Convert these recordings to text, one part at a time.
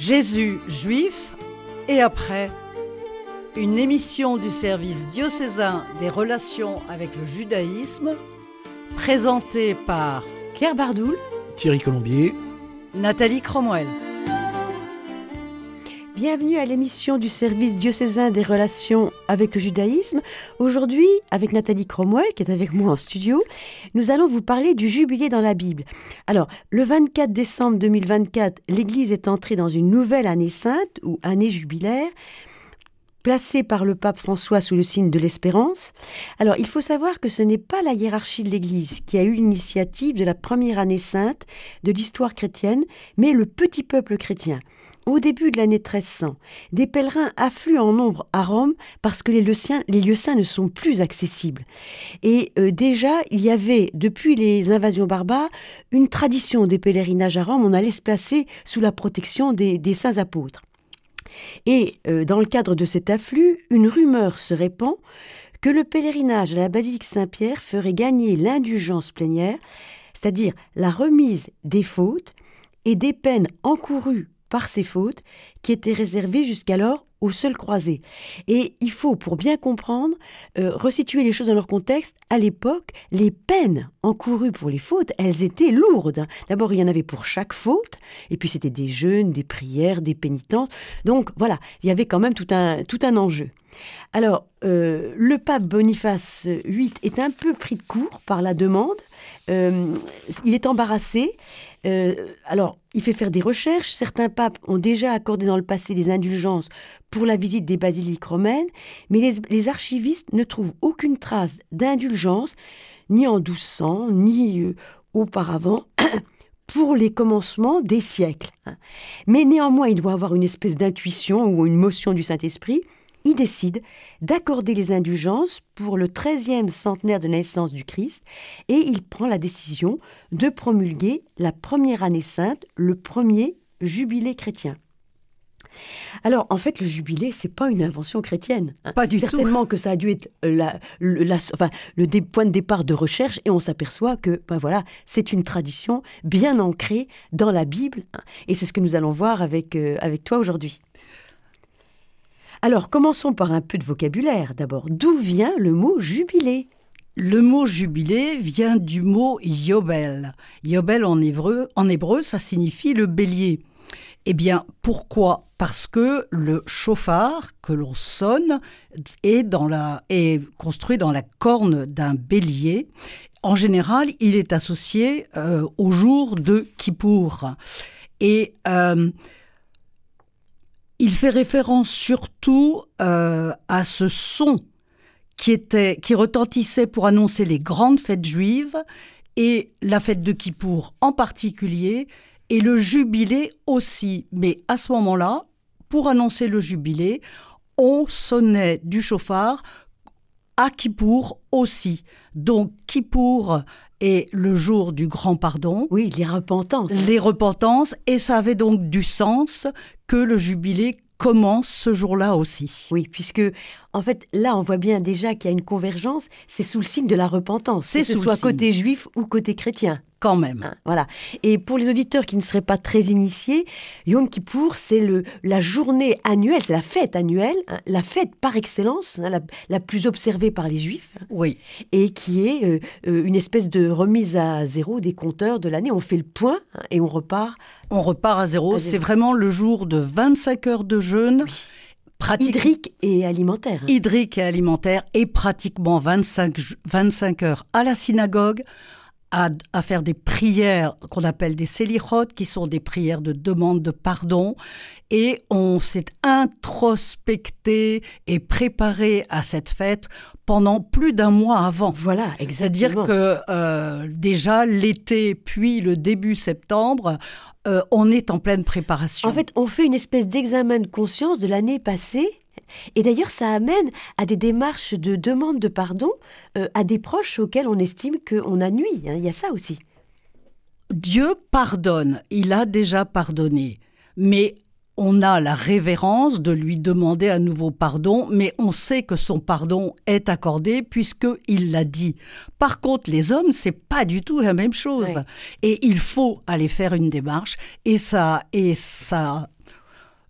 Jésus juif et après, une émission du service diocésain des relations avec le judaïsme, présentée par Claire Bardoul, Thierry Colombier, Nathalie Cromwell. Bienvenue à l'émission du service diocésain des relations avec le judaïsme. Aujourd'hui, avec Nathalie Cromwell, qui est avec moi en studio, nous allons vous parler du jubilé dans la Bible. Alors, le 24 décembre 2024, l'Église est entrée dans une nouvelle année sainte, ou année jubilaire, placée par le pape François sous le signe de l'espérance. Alors, il faut savoir que ce n'est pas la hiérarchie de l'Église qui a eu l'initiative de la première année sainte de l'histoire chrétienne, mais le petit peuple chrétien. Au début de l'année 1300, des pèlerins affluent en nombre à Rome parce que les lieux saints ne sont plus accessibles. Et déjà, il y avait, depuis les invasions barbares, une tradition des pèlerinages à Rome. On allait se placer sous la protection des saints apôtres. Et dans le cadre de cet afflux, une rumeur se répand que le pèlerinage à la basilique Saint-Pierre ferait gagner l'indulgence plénière, c'est-à-dire la remise des fautes et des peines encourues par ces fautes qui étaient réservées jusqu'alors aux seuls croisés. Et il faut, pour bien comprendre, resituer les choses dans leur contexte. À l'époque, les peines encourues pour les fautes, elles étaient lourdes. D'abord, il y en avait pour chaque faute, et puis c'était des jeûnes, des prières, des pénitences. Donc voilà, il y avait quand même tout un enjeu. Alors, le pape Boniface VIII est un peu pris de court par la demande. Il est embarrassé. Alors, il fait faire des recherches. Certains papes ont déjà accordé dans le passé des indulgences pour la visite des basiliques romaines, mais les archivistes ne trouvent aucune trace d'indulgence, ni en 1200, ni auparavant, pour les commencements des siècles. Mais néanmoins, il doit avoir une espèce d'intuition ou une motion du Saint-Esprit. Il décide d'accorder les indulgences pour le 13e centenaire de naissance du Christ et il prend la décision de promulguer la première année sainte, le premier jubilé chrétien. Alors, en fait, le jubilé, c'est pas une invention chrétienne. Pas du tout. Certainement que ça a dû être le point de départ de recherche et on s'aperçoit que c'est une tradition bien ancrée dans la Bible et c'est ce que nous allons voir avec toi aujourd'hui. Alors, commençons par un peu de vocabulaire d'abord. D'où vient le mot jubilé ? Le mot jubilé vient du mot yobel. Yobel en hébreu, ça signifie le bélier. Eh bien, pourquoi ? Parce que le chauffard que l'on sonne est construit dans la corne d'un bélier. En général, il est associé au jour de Kippour. Et il fait référence surtout à ce son qui retentissait pour annoncer les grandes fêtes juives et la fête de Kippour en particulier et le jubilé aussi. Mais à ce moment-là, pour annoncer le jubilé, on sonnait du chauffard à Kippour aussi. Donc Kippour est le jour du grand pardon. Oui, les repentances. Les repentances, et ça avait donc du sens que le jubilé commence ce jour-là aussi. Oui, puisque, en fait, là, on voit bien déjà qu'il y a une convergence, c'est sous le signe de la repentance, que ce soit côté juif ou côté chrétien. Quand même. Voilà. Et pour les auditeurs qui ne seraient pas très initiés, Yom Kippour, c'est la journée annuelle, c'est la fête annuelle, la fête par excellence, la plus observée par les Juifs. Oui. Et qui est une espèce de remise à zéro des compteurs de l'année. On fait le point et on repart. On repart à zéro. C'est vraiment le jour de 25 heures de jeûne. Oui. Hydrique et alimentaire. Hydrique et alimentaire et pratiquement 25 heures à la synagogue, à faire des prières qu'on appelle des selichot, qui sont des prières de demande de pardon. Et on s'est introspecté et préparé à cette fête pendant plus d'un mois avant. Voilà, exactement. C'est-à-dire que déjà l'été, puis le début septembre, on est en pleine préparation. En fait, on fait une espèce d'examen de conscience de l'année passée. Et d'ailleurs, ça amène à des démarches de demande de pardon à des proches auxquels on estime qu'on a nui. Il y a ça aussi. Dieu pardonne, il a déjà pardonné. Mais on a la révérence de lui demander à nouveau pardon, mais on sait que son pardon est accordé puisqu'il l'a dit. Par contre, les hommes, c'est pas du tout la même chose. Ouais. Et il faut aller faire une démarche et ça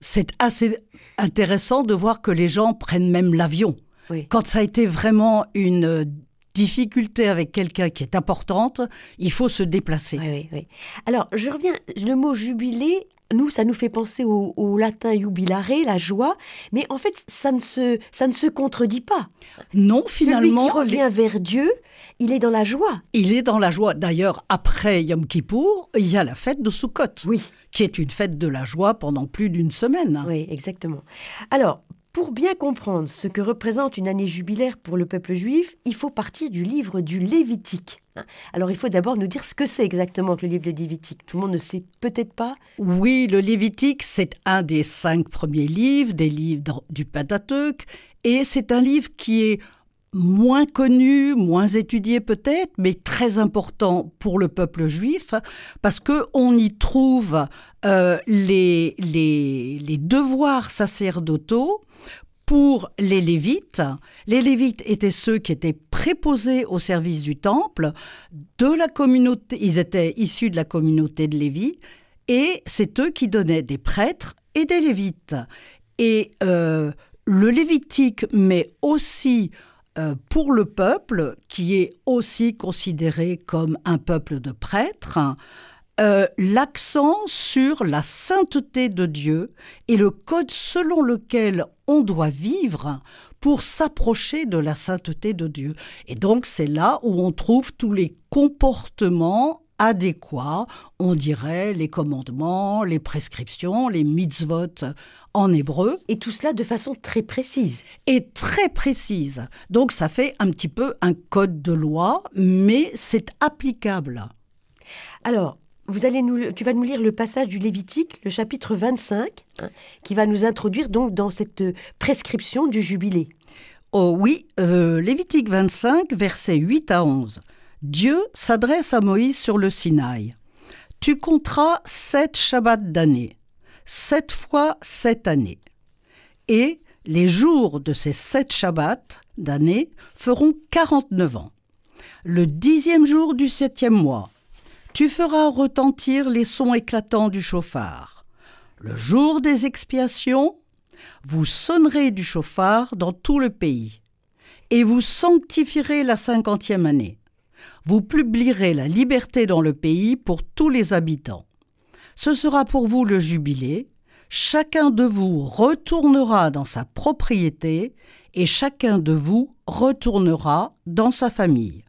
c'est assez intéressant de voir que les gens prennent même l'avion. Oui. Quand ça a été vraiment une difficulté avec quelqu'un qui est importante, il faut se déplacer. Oui. Alors, je reviens, le mot jubilé, nous, ça nous fait penser au latin jubilare, la joie, mais en fait, ça ne se contredit pas. Non, finalement... Celui qui revient vers Dieu, il est dans la joie. Il est dans la joie. D'ailleurs, après Yom Kippour, il y a la fête de Sukkot, Oui. qui est une fête de la joie pendant plus d'une semaine. Oui, exactement. Alors, pour bien comprendre ce que représente une année jubilaire pour le peuple juif, il faut partir du livre du Lévitique. Alors, il faut d'abord nous dire ce que c'est exactement que le livre de Lévitique. Tout le monde ne sait peut-être pas. Oui, le Lévitique, c'est un des 5 premiers livres, des livres du Pentateuque, et c'est un livre qui est moins connu, moins étudié peut-être, mais très important pour le peuple juif, parce qu'on y trouve les devoirs sacerdotaux pour les Lévites. Les Lévites étaient ceux qui étaient préposés au service du temple, de la communauté, ils étaient issus de la communauté de Lévi, et c'est eux qui donnaient des prêtres et des Lévites. Et le Lévitique met aussi pour le peuple, qui est aussi considéré comme un peuple de prêtres, l'accent sur la sainteté de Dieu et le code selon lequel on doit vivre pour s'approcher de la sainteté de Dieu. Et donc c'est là où on trouve tous les comportements adéquats, on dirait les commandements, les prescriptions, les mitzvot en hébreu. Et tout cela de façon très précise. Et très précise. Donc ça fait un petit peu un code de loi, mais c'est applicable. Alors, tu vas nous lire le passage du Lévitique, le chapitre 25, qui va nous introduire donc dans cette prescription du jubilé. Oh oui, Lévitique 25, versets 8 à 11. Dieu s'adresse à Moïse sur le Sinaï. Tu compteras 7 Shabbats d'année, 7 fois 7 années. Et les jours de ces 7 Shabbats d'année feront 49 ans. Le 10e jour du 7e mois, tu feras retentir les sons éclatants du chauffard. Le jour des expiations, vous sonnerez du chauffard dans tout le pays, et vous sanctifierez la 50e année. Vous publierez la liberté dans le pays pour tous les habitants. Ce sera pour vous le jubilé. Chacun de vous retournera dans sa propriété et chacun de vous retournera dans sa famille.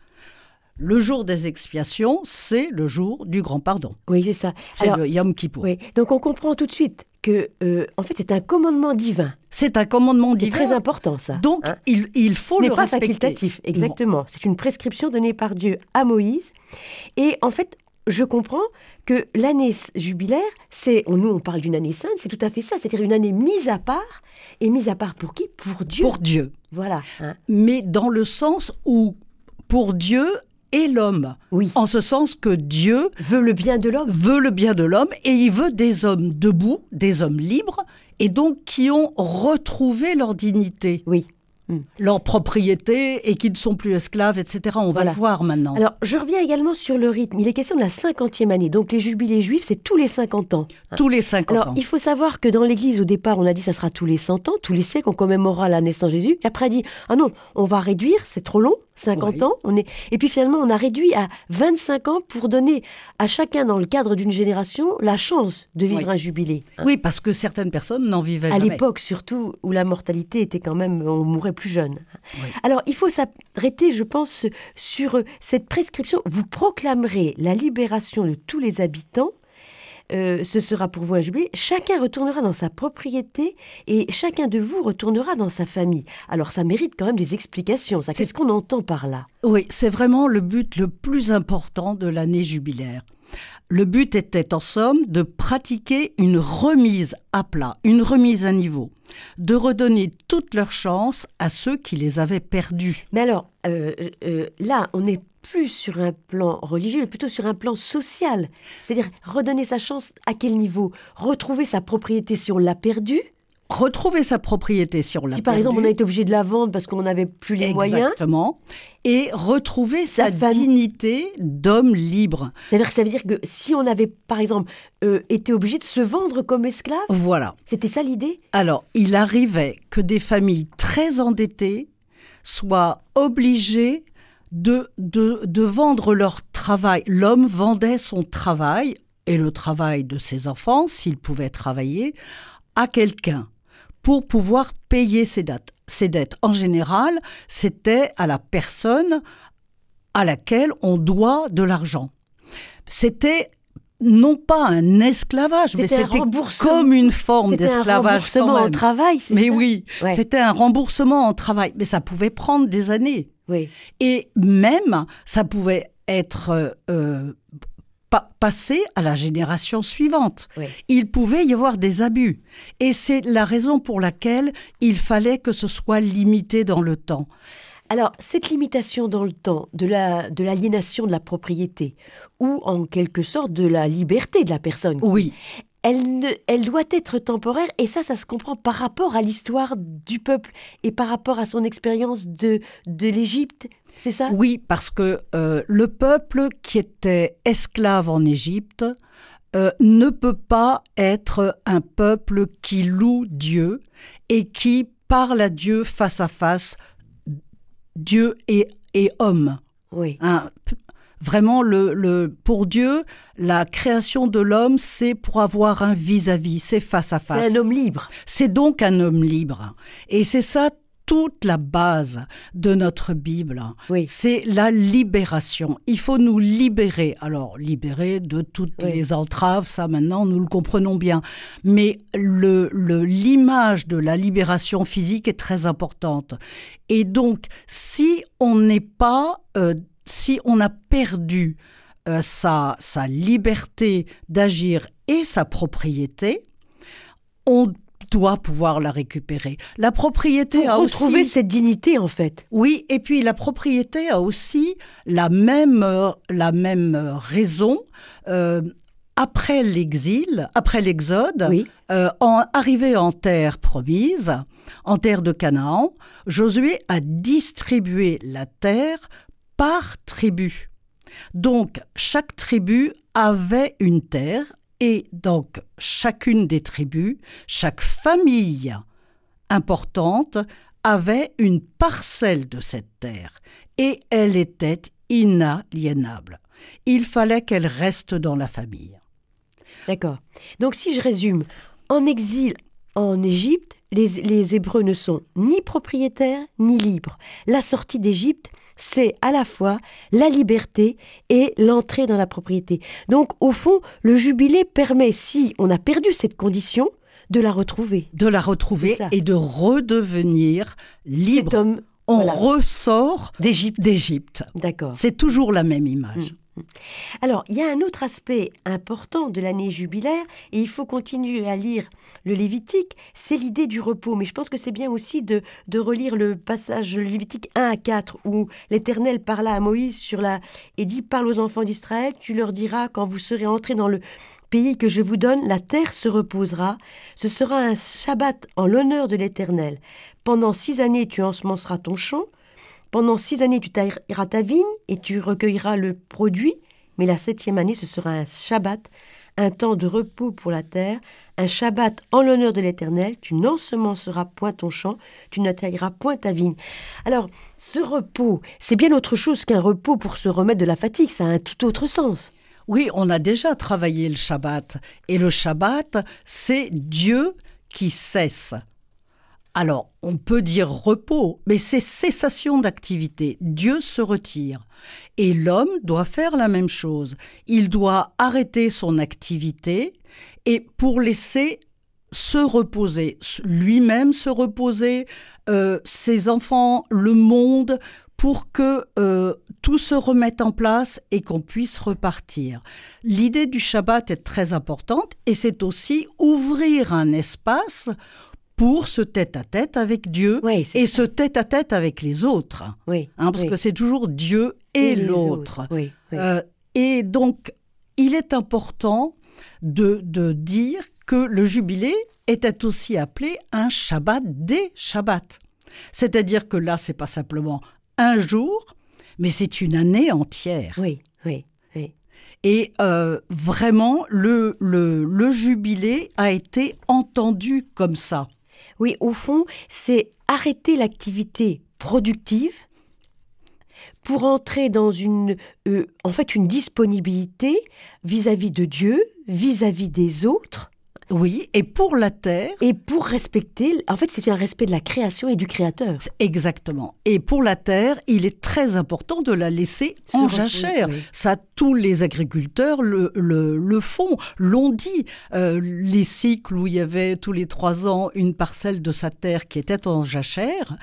Le jour des expiations, c'est le jour du grand pardon. Oui, c'est ça. C'est le Yom Kippour. Oui. Donc on comprend tout de suite que, en fait, c'est un commandement divin. C'est un commandement C'est divin. très important, ça. Donc, il faut le respecter. Ce n'est pas facultatif, exactement. Non. C'est une prescription donnée par Dieu à Moïse. Et en fait, je comprends que l'année jubilaire, nous on parle d'une année sainte, c'est tout à fait ça. C'est-à-dire une année mise à part. Et mise à part pour qui ? Pour Dieu. Pour Dieu. Voilà. Mais dans le sens où, pour Dieu et l'homme. Oui. En ce sens que Dieu veut le bien de l'homme. Veut le bien de l'homme et il veut des hommes debout, des hommes libres et donc qui ont retrouvé leur dignité. Oui. Leur propriété et qui ne sont plus esclaves, etc. On va le voir maintenant. Alors, je reviens également sur le rythme. Il est question de la 50e année. Donc, les jubilés juifs, c'est tous les 50 ans. Tous les 50 ans. Alors, il faut savoir que dans l'Église, au départ, on a dit que ça sera tous les 100 ans, tous les siècles, on commémorera la naissance de Jésus. Et après, on a dit, ah non, on va réduire, c'est trop long, 50 ans. Et puis finalement, on a réduit à 25 ans pour donner à chacun, dans le cadre d'une génération, la chance de vivre un jubilé. Oui, parce que certaines personnes n'en vivaient jamais. À l'époque, surtout, où la mortalité était quand même, on mourait plus jeune. Oui. Alors, il faut s'arrêter, je pense, sur cette prescription. Vous proclamerez la libération de tous les habitants. Ce sera pour vous un jubilé. Chacun retournera dans sa propriété et chacun de vous retournera dans sa famille. Alors, ça mérite quand même des explications. Qu'est-ce qu'on entend par là ? Oui, c'est vraiment le but le plus important de l'année jubilaire. Le but était, en somme, de pratiquer une remise à plat, une remise à niveau, de redonner toutes leurs chances à ceux qui les avaient perdues. Mais alors, là, on n'est plus sur un plan religieux, mais plutôt sur un plan social. C'est-à-dire, redonner sa chance à quel niveau ? Retrouver sa propriété si on l'a perdue ? retrouver sa propriété si on l'a Si par exemple on a été obligé de la vendre parce qu'on n'avait plus les moyens. Exactement. Et retrouver sa dignité d'homme libre. C'est-à-dire que ça veut dire que si on avait par exemple été obligé de se vendre comme esclave, voilà. C'était ça l'idée? Alors, il arrivait que des familles très endettées soient obligées de vendre leur travail. L'homme vendait son travail et le travail de ses enfants, s'il pouvait travailler, à quelqu'un pour pouvoir payer ses dettes. En général, c'était à la personne à laquelle on doit de l'argent. C'était non pas un esclavage, mais c'était comme une forme d'esclavage. C'était un remboursement au travail, c'est ça? Mais oui, c'était un remboursement en travail. Mais ça pouvait prendre des années. Oui. Et même, ça pouvait être passé à la génération suivante. Oui. Il pouvait y avoir des abus. Et c'est la raison pour laquelle il fallait que ce soit limité dans le temps. Alors, cette limitation dans le temps de l'aliénation de la propriété, ou en quelque sorte de la liberté de la personne, oui. Elle doit être temporaire, et ça se comprend par rapport à l'histoire du peuple et par rapport à son expérience de l'Égypte, c'est ça? Oui, parce que le peuple qui était esclave en Égypte ne peut pas être un peuple qui loue Dieu et qui parle à Dieu face à face, Dieu et homme. Oui. Vraiment, pour Dieu, la création de l'homme, c'est pour avoir un vis-à-vis, c'est face à face. C'est un homme libre. C'est donc un homme libre. Et c'est ça toute la base de notre Bible. Oui. C'est la libération. Il faut nous libérer. Alors, libérer de toutes les entraves, ça maintenant, nous le comprenons bien. Mais l'image de la libération physique est très importante. Et donc, si on n'est pas... si on a perdu sa liberté d'agir et sa propriété, on doit pouvoir la récupérer. La propriété a aussi... retrouver cette dignité, en fait. Oui, et puis la propriété a aussi la même raison. Après l'exil, après l'Exode, oui. Arrivé en terre promise, en terre de Canaan, Josué a distribué la terre par tribu. Donc, chaque tribu avait une terre et donc chacune des tribus, chaque famille importante avait une parcelle de cette terre et elle était inaliénable. Il fallait qu'elle reste dans la famille. D'accord. Donc, si je résume, en exil en Égypte, les Hébreux ne sont ni propriétaires ni libres. La sortie d'Égypte, c'est à la fois la liberté et l'entrée dans la propriété. Donc, au fond, le jubilé permet, si on a perdu cette condition, de la retrouver. De la retrouver et de redevenir libre. Cet homme, on ressort d'Égypte. D'accord. C'est toujours la même image. Alors, il y a un autre aspect important de l'année jubilaire, et il faut continuer à lire le Lévitique, c'est l'idée du repos. Mais je pense que c'est bien aussi de relire le passage Lévitique 1 à 4, où l'Éternel parla à Moïse et dit « Parle aux enfants d'Israël, tu leur diras, quand vous serez entrés dans le pays que je vous donne, la terre se reposera. Ce sera un Shabbat en l'honneur de l'Éternel. Pendant 6 années, tu ensemenceras ton champ. Pendant 6 années, tu tailleras ta vigne et tu recueilleras le produit. Mais la 7e année, ce sera un Shabbat, un temps de repos pour la terre, un Shabbat en l'honneur de l'Éternel. Tu n'ensemenceras point ton champ, tu ne tailleras point ta vigne. » Alors, ce repos, c'est bien autre chose qu'un repos pour se remettre de la fatigue. Ça a un tout autre sens. Oui, on a déjà travaillé le Shabbat. Et le Shabbat, c'est Dieu qui cesse. Alors, on peut dire repos, mais c'est cessation d'activité. Dieu se retire. Et l'homme doit faire la même chose. Il doit arrêter son activité et pour laisser se reposer, lui-même se reposer, ses enfants, le monde, pour que tout se remette en place et qu'on puisse repartir. L'idée du Shabbat est très importante et c'est aussi ouvrir un espace pour ce tête-à-tête avec Dieu et ce tête-à-tête avec les autres. Parce que c'est toujours Dieu et l'autre. Et donc, il est important de dire que le jubilé était aussi appelé un Shabbat des Shabbats. C'est-à-dire que là, c'est pas simplement un jour, mais c'est une année entière. Oui, oui, oui. Et vraiment, le jubilé a été entendu comme ça. Oui, au fond, c'est arrêter l'activité productive pour entrer dans une disponibilité vis-à-vis de Dieu, vis-à-vis des autres. Oui, et pour la terre. Et pour respecter, en fait, c'est un respect de la création et du créateur. Exactement. Et pour la terre, il est très important de la laisser en jachère. Oui. Ça, tous les agriculteurs le font, l'ont dit. Les cycles où il y avait tous les 3 ans une parcelle de sa terre qui était en jachère,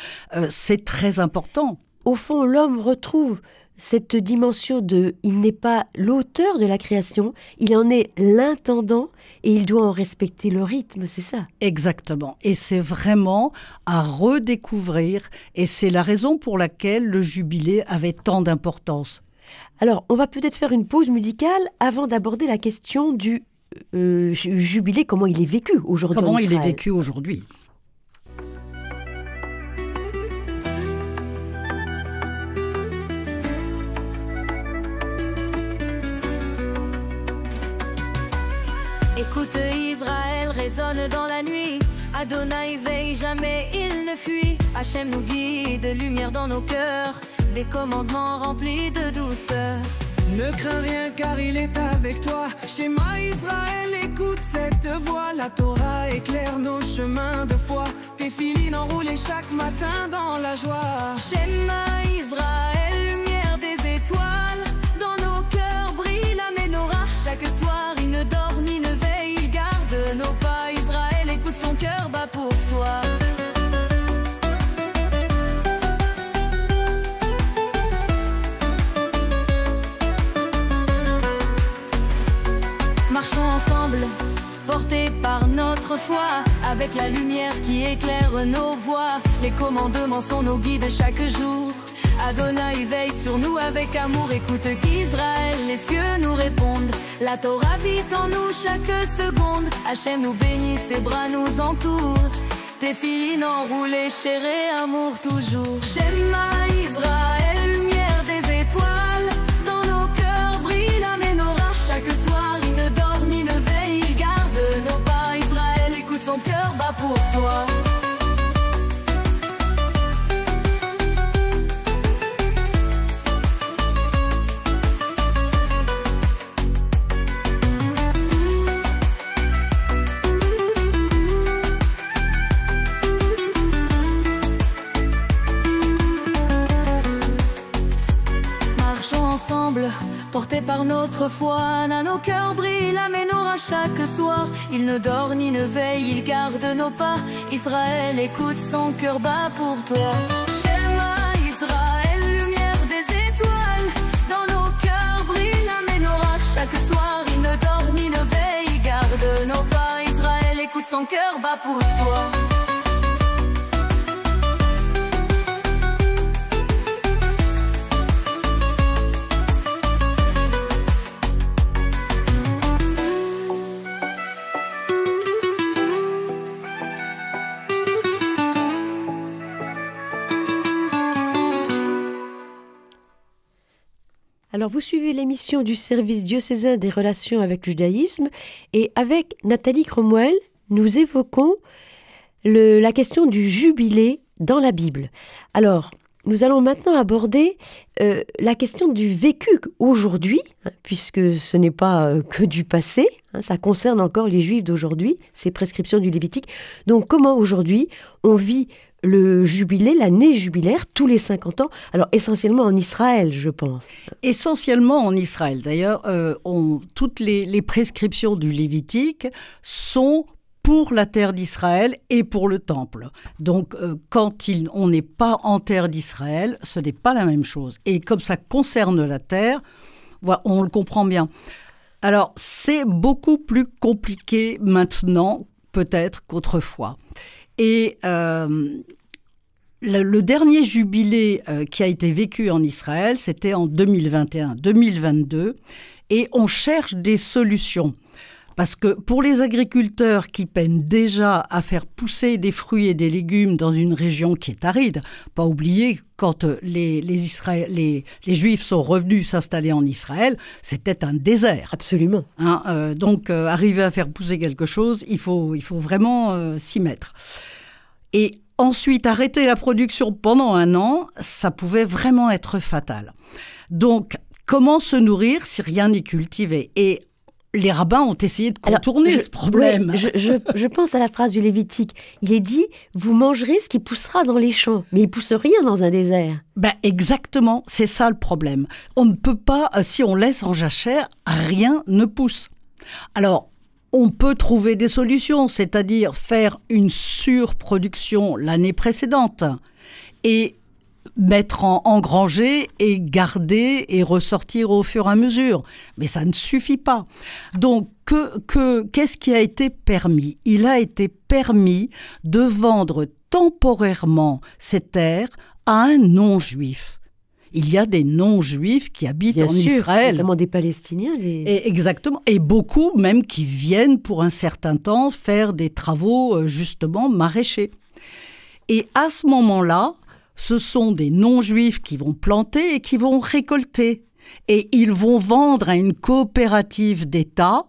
c'est très important. Au fond, l'homme retrouve cette dimension de « il n'est pas l'auteur de la création, il en est l'intendant et il doit en respecter le rythme », c'est ça? Exactement. Et c'est vraiment à redécouvrir et c'est la raison pour laquelle le jubilé avait tant d'importance. Alors, on va peut-être faire une pause musicale avant d'aborder la question du jubilé, comment il est vécu aujourd'hui en Israël. Comment il est vécu aujourd'hui. Écoute Israël résonne dans la nuit, Adonai veille, jamais il ne fuit. Hachem nous guide, lumière dans nos cœurs, des commandements remplis de douceur. Ne crains rien car il est avec toi. Shema Israël, écoute cette voix. La Torah éclaire nos chemins de foi. Tes filines enroulées chaque matin dans la joie. Shema Israël, lumière des étoiles, dans nos cœurs brille la menorah. Chaque soir il ne dort ni ne veille, il garde nos pas. Israël écoute son cœur bat pour toi. Marchons ensemble, portés par notre foi, avec la lumière qui éclaire nos voies. Les commandements sont nos guides chaque jour. Adonai veille sur nous avec amour. Écoute qu'Israël, les cieux nous répondent. La Torah vit en nous chaque seconde. Hachem nous bénit, ses bras nous entourent. Tes filines enroulées, cher et amour toujours. Shema Israël, lumière des étoiles, dans nos cœurs brille la menorah. Chaque soir il ne dort ni ne veille, il garde nos pas. Israël écoute son cœur bat pour toi. Portés par notre foi, à nos cœurs brille la menorah chaque soir. Il ne dort ni ne veille, il garde nos pas. Israël écoute son cœur bat pour toi. Shema Israël, lumière des étoiles, dans nos cœurs brille la menorah chaque soir. Il ne dort ni ne veille, il garde nos pas. Israël écoute son cœur bat pour toi. Alors, vous suivez l'émission du service diocésain des relations avec le judaïsme et avec Nathalie Cromwell, nous évoquons la question du jubilé dans la Bible. Alors, nous allons maintenant aborder la question du vécu aujourd'hui, puisque ce n'est pas que du passé, ça concerne encore les Juifs d'aujourd'hui, ces prescriptions du Lévitique. Donc, comment aujourd'hui on vit le jubilé, l'année jubilaire, tous les 50 ans, alors essentiellement en Israël, je pense. Essentiellement en Israël. D'ailleurs, toutes les prescriptions du Lévitique sont pour la terre d'Israël et pour le temple. Donc, quand on n'est pas en terre d'Israël, ce n'est pas la même chose. Et comme ça concerne la terre, voilà, on le comprend bien. Alors, c'est beaucoup plus compliqué maintenant, peut-être, qu'autrefois. Et le dernier jubilé qui a été vécu en Israël, c'était en 2021-2022, et on cherche des solutions. Parce que pour les agriculteurs qui peinent déjà à faire pousser des fruits et des légumes dans une région qui est aride, pas oublier quand les Juifs sont revenus s'installer en Israël, c'était un désert. Absolument. Donc arriver à faire pousser quelque chose, il faut vraiment s'y mettre. Et ensuite, arrêter la production pendant 1 an, ça pouvait vraiment être fatal. Donc, comment se nourrir si rien n'est cultivé ? Et les rabbins ont essayé de contourner ce problème. Oui, je pense à la phrase du Lévitique. Il est dit, vous mangerez ce qui poussera dans les champs. Mais il ne pousse rien dans un désert. Exactement, c'est ça le problème. On ne peut pas, si on laisse en jachère, rien ne pousse. Alors, on peut trouver des solutions, c'est-à-dire faire une surproduction l'année précédente et mettre en engranger et garder et ressortir au fur et à mesure. Mais ça ne suffit pas. Donc, qu'est-ce qui a été permis ? Il a été permis de vendre temporairement ces terres à un non-juif. Il y a des non-juifs qui habitent Bien en sûr, Israël. Notamment des Palestiniens. Exactement. Et beaucoup même qui viennent pour un certain temps faire des travaux justement maraîchers. Et à ce moment-là, ce sont des non-juifs qui vont planter et qui vont récolter. Et ils vont vendre à une coopérative d'État.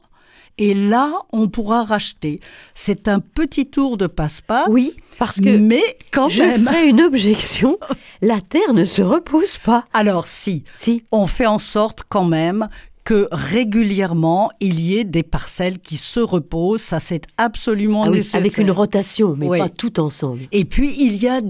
Et là, on pourra racheter. C'est un petit tour de passe-passe. Oui, parce que mais quand je même, ferai une objection. La terre ne se repousse pas. Alors si, on fait en sorte quand même que régulièrement, il y ait des parcelles qui se reposent. Ça, c'est absolument nécessaire. Avec une rotation, mais pas tout ensemble. Et puis, il y a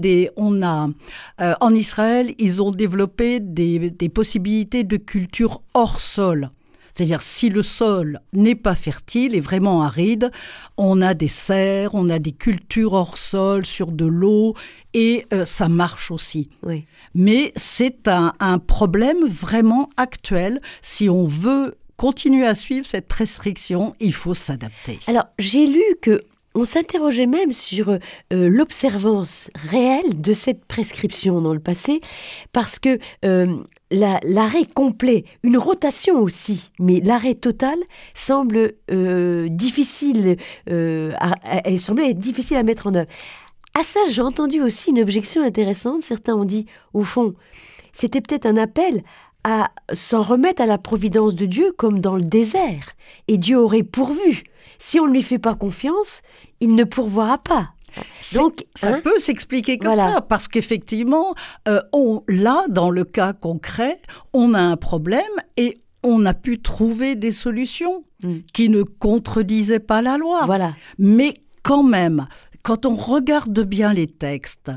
en Israël, ils ont développé des possibilités de culture hors sol. C'est-à-dire, si le sol n'est pas fertile et vraiment aride, on a des serres, on a des cultures hors sol sur de l'eau et ça marche aussi. Oui. Mais c'est un problème vraiment actuel. Si on veut continuer à suivre cette prescription, il faut s'adapter. Alors, j'ai lu qu'on s'interrogeait même sur l'observance réelle de cette prescription dans le passé, parce que l'arrêt complet, une rotation aussi, mais l'arrêt total semble difficile, elle semblait être difficile à mettre en œuvre. À ça, j'ai entendu aussi une objection intéressante. Certains ont dit, au fond, c'était peut-être un appel à s'en remettre à la providence de Dieu comme dans le désert. Et Dieu aurait pourvu. Si on ne lui fait pas confiance, il ne pourvoira pas. Donc, ça peut s'expliquer comme ça, parce qu'effectivement, là, dans le cas concret, on a un problème et on a pu trouver des solutions qui ne contredisaient pas la loi. Voilà. Mais quand même, quand on regarde bien les textes,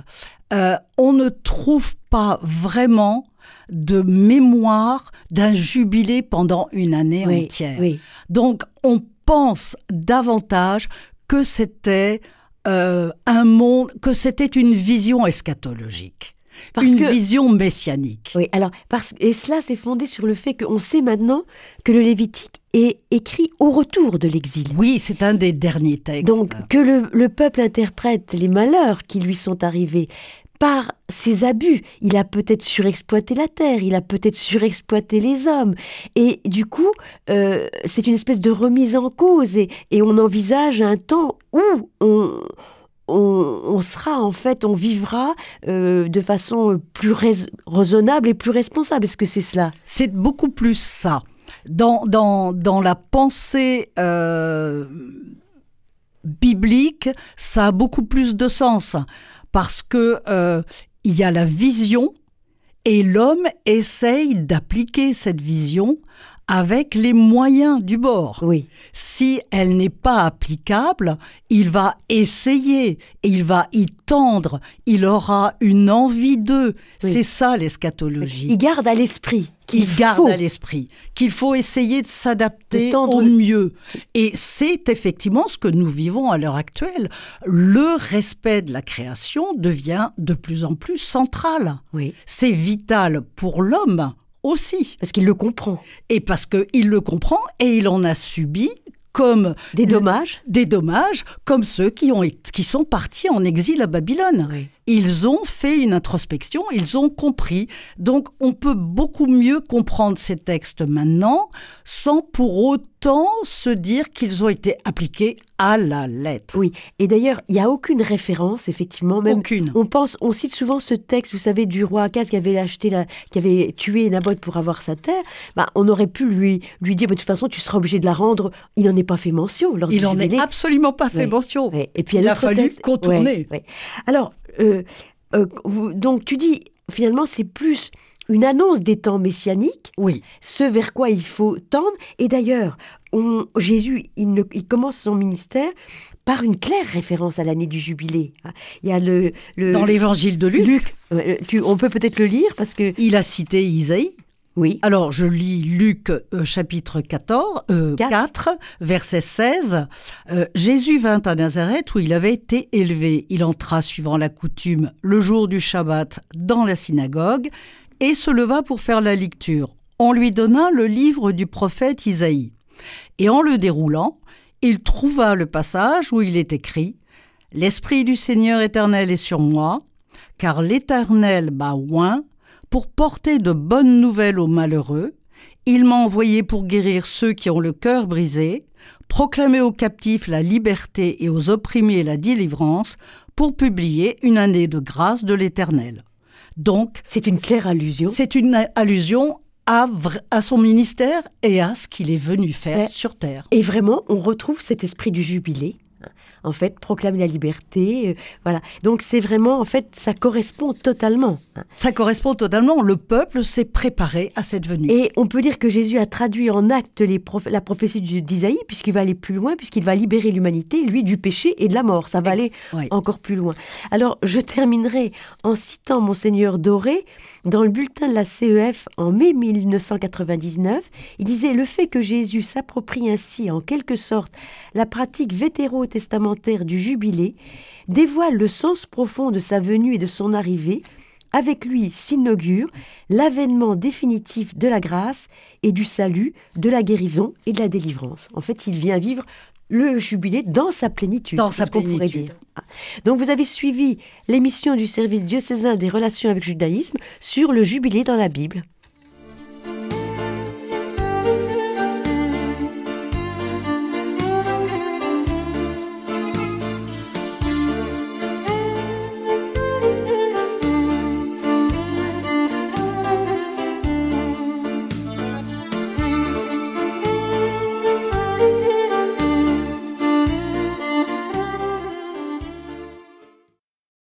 on ne trouve pas vraiment de mémoire d'un jubilé pendant une année entière. Oui. Donc, on pense davantage que c'était que c'était une vision eschatologique, une vision messianique. Oui, alors, et cela s'est fondé sur le fait qu'on sait maintenant que le Lévitique est écrit au retour de l'exil. Oui, c'est un des derniers textes. Donc, que le peuple interprète les malheurs qui lui sont arrivés par ses abus. Il a peut-être surexploité la terre, il a peut-être surexploité les hommes. Et du coup, c'est une espèce de remise en cause et on envisage un temps où on sera, en fait, on vivra de façon plus raisonnable et plus responsable. Est-ce que c'est cela ? C'est beaucoup plus ça. Dans la pensée biblique, ça a beaucoup plus de sens. Parce que il y a la vision et l'homme essaye d'appliquer cette vision avec les moyens du bord. Oui. Si elle n'est pas applicable, il va essayer, il va y tendre, il aura une envie d'eux. Oui. C'est ça l'eschatologie. Il garde à l'esprit qu'il faut essayer de s'adapter au mieux. Et c'est effectivement ce que nous vivons à l'heure actuelle. Le respect de la création devient de plus en plus central. Oui. C'est vital pour l'homme aussi. Parce qu'il le comprend. Et parce qu'il le comprend et il en a subi comme des dommages comme ceux qui sont partis en exil à Babylone. Oui. ils ont fait une introspection, ils ont compris. Donc, on peut beaucoup mieux comprendre ces textes maintenant sans pour autant se dire qu'ils ont été appliqués à la lettre. Oui, et d'ailleurs, il n'y a aucune référence, effectivement. Même, aucune. On cite souvent ce texte, vous savez, du roi Akaz qui avait tué Naboth pour avoir sa terre. On aurait pu lui dire, de toute façon, tu seras obligé de la rendre. Il n'en est pas fait mention lors du jubilé. Il n'en est absolument pas fait mention. Ouais. Et puis, il a fallu contourner. Ouais. Alors, donc tu dis, finalement, c'est plus une annonce des temps messianiques, oui, ce vers quoi il faut tendre. Et d'ailleurs, Jésus, il commence son ministère par une claire référence à l'année du jubilé. Il y a dans l'évangile de Luc. On peut peut-être le lire parce que... Il a cité Isaïe. Oui. Alors, je lis Luc chapitre 4, verset 16. Jésus vint à Nazareth où il avait été élevé. Il entra suivant la coutume le jour du Shabbat dans la synagogue et se leva pour faire la lecture. On lui donna le livre du prophète Isaïe. Et en le déroulant, il trouva le passage où il est écrit « L'Esprit du Seigneur éternel est sur moi, car l'Éternel m'a oint pour porter de bonnes nouvelles aux malheureux. Il m'a envoyé pour guérir ceux qui ont le cœur brisé, proclamer aux captifs la liberté et aux opprimés la délivrance, pour publier une année de grâce de l'Éternel. » Donc, c'est une claire allusion. C'est une allusion à son ministère et à ce qu'il est venu faire sur terre. Et vraiment, on retrouve cet esprit du jubilé. En fait, proclame la liberté, voilà. Donc c'est vraiment, en fait, ça correspond totalement. Ça correspond totalement. Le peuple s'est préparé à cette venue. Et on peut dire que Jésus a traduit en acte la prophétie d'Isaïe, puisqu'il va aller plus loin, puisqu'il va libérer l'humanité, lui, du péché et de la mort. Ça va aller encore plus loin. Alors, je terminerai en citant Monseigneur Doré, dans le bulletin de la CEF en mai 1999. Il disait « Le fait que Jésus s'approprie ainsi, en quelque sorte, la pratique vétérotestamentaire du jubilé, dévoile le sens profond de sa venue et de son arrivée. Avec lui s'inaugure l'avènement définitif de la grâce et du salut, de la guérison et de la délivrance. » En fait, il vient vivre le jubilé dans sa plénitude. Dans sa plénitude. Pourrait dire. Donc, vous avez suivi l'émission du service diocésain des relations avec le judaïsme sur le jubilé dans la Bible.